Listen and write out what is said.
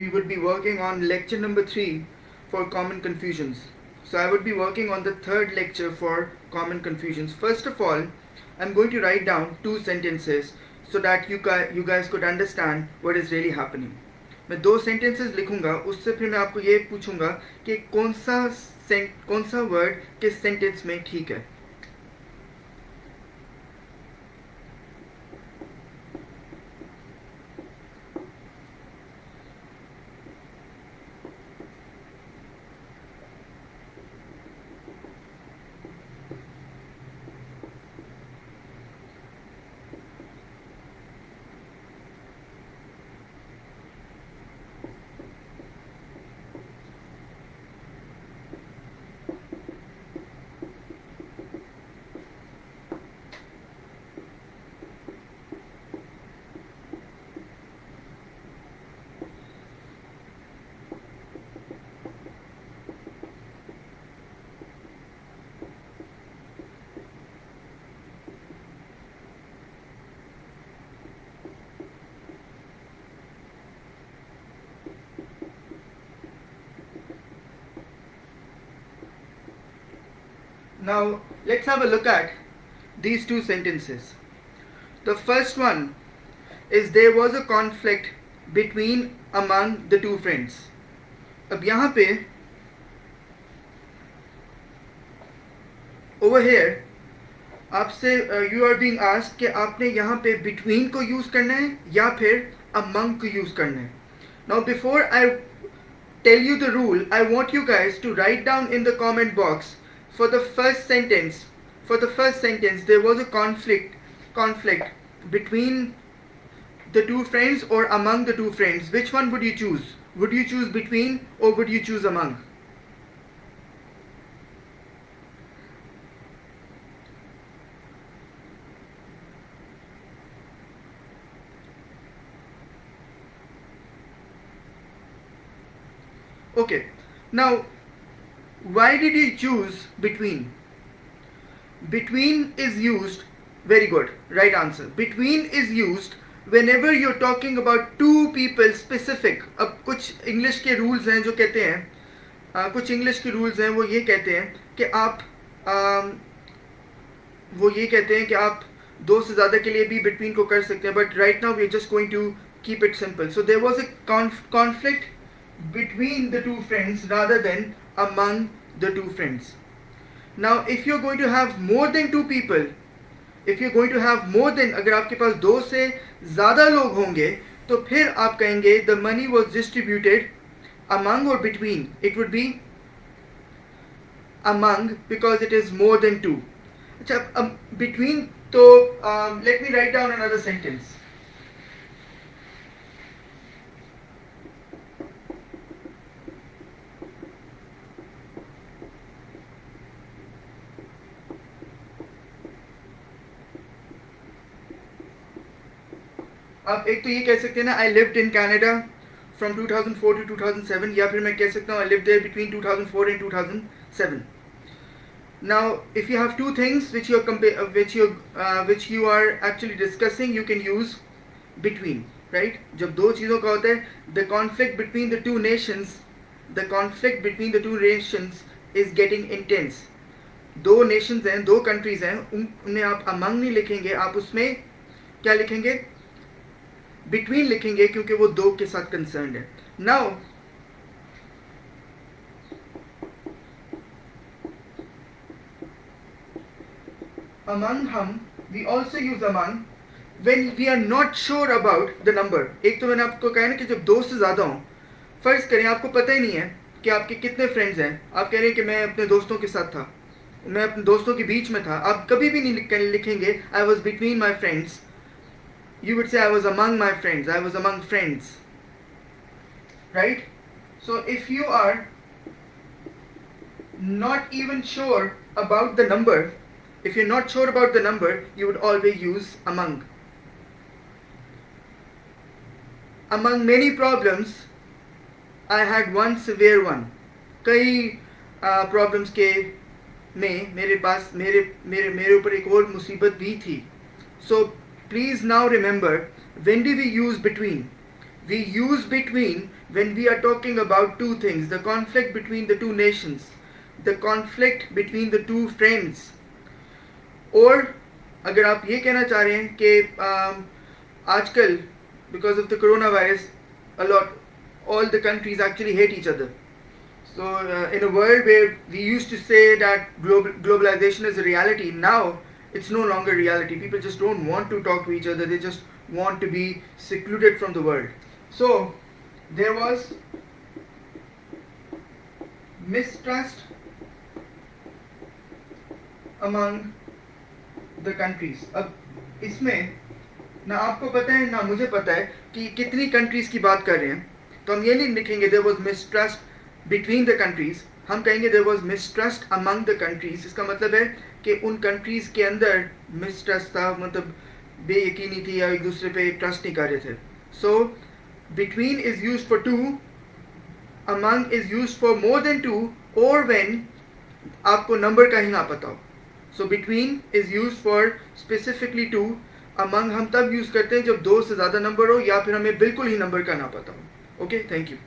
we would be working on lecture number 3 for common confusions. So I would be working on the third lecture for common confusions. First of all, I'm going to write down two sentences so that you guys could understand what is really happening. मैं दो sentences लिखूंगा, उससे फिर मैं आपको ये पूछूंगा कि कौन सा word किस sentence में ठीक है. Now, let's have a look at these two sentences. The first one is there was a conflict between among the two friends. अब यहाँ पे over here आपसे you are being asked कि आपने यहाँ पे between को use करना है या फिर among को use करना है. Now before I tell you the rule, I want you guys to write down in the comment box for the first sentence. For the first sentence, there was a conflict between the two friends or among the two friends. Which one would you choose? Would you choose between or would you choose among? Okay, now why did you choose between? Between is used, very good, right answer. Between is used whenever you're talking about two people specific. अब कुछ English के rules हैं जो कहते हैं कुछ English के rules हैं वो ये कहते हैं कि आप वो ये कहते हैं कि आप दो से ज़्यादा के लिए भी between को कर सकते हैं, but right now we're just going to keep it simple. So there was a conflict between the two friends rather than among the two friends. Now if you're going to have more than two people, if you're going to have more than, अगर आपके पास दो से ज़्यादा लोग होंगे तो फिर आप कहेंगे the money was distributed among or between. It would be among because it is more than two. अच्छा between तो let me write down another sentence. आप एक तो ये कह सकते हैं ना I lived in Canada from 2004 to 2007, या फिर मैं कह सकता हूँ I lived there between 2004 and 2007. Now if you have two things which you are actually discussing, you can use between, right? जब दो चीज़ों का होता है the conflict between the two nations is getting intense. दो nations हैं, दो countries हैं, उन्हें आप among नहीं लिखेंगे, आप उसमें क्या लिखेंगे? Between लिखेंगे क्योंकि वो दो के साथ कंसर्न है. Now among हम we also use among when we are not sure about the number. एक तो मैंने आपको कहा ना कि जब दो से ज़्यादा हों, फर्ज करें आपको पता ही नहीं है कि आपके कितने फ्रेंड्स हैं, आप कह रहे हैं कि मैं अपने दोस्तों के साथ था, मैं अपने दोस्तों के बीच में था, आप कभी भी नहीं लिखेंगे I was between my friends. You would say I was among my friends, I was among friends, right? So if you are not even sure about the number, if you're not sure about the number, you would always use among. Among many problems, I had one severe one. कई problems के में मेरे पास मेरे ऊपर एक और मुसीबत भी थी. So please now remember, when do we use between? we use between when we are talking about two things: the conflict between the two nations, the conflict between the two friends. और अगर आप ये कहना चाह रहे हैं कि आजकल because of the coronavirus a lot all the countries actually hate each other. So in a world where we used to say that globalization is a reality, now it's no longer reality. People just don't want to talk to each other. They just want to be secluded from the world. So there was mistrust among the countries. अब इसमें ना आपको पता है ना मुझे पता है कि कितनी कंट्रीज की बात कर रहे हैं, तो हम ये नहीं लिखेंगे there was mistrust between the countries, हम कहेंगे there was mistrust among the countries. इसका मतलब है कि उन कंट्रीज के अंदर mistrust था, मतलब बेयकीनी थी या एक दूसरे पे ट्रस्ट नहीं कर रहे थे. So between is used for two, among is used for more than two, or when आपको नंबर का ही ना पता हो. So between is used for specifically two. among हम तब यूज करते हैं जब दो से ज्यादा नंबर हो या फिर हमें बिल्कुल ही नंबर का ना पता हो. Okay, thank you.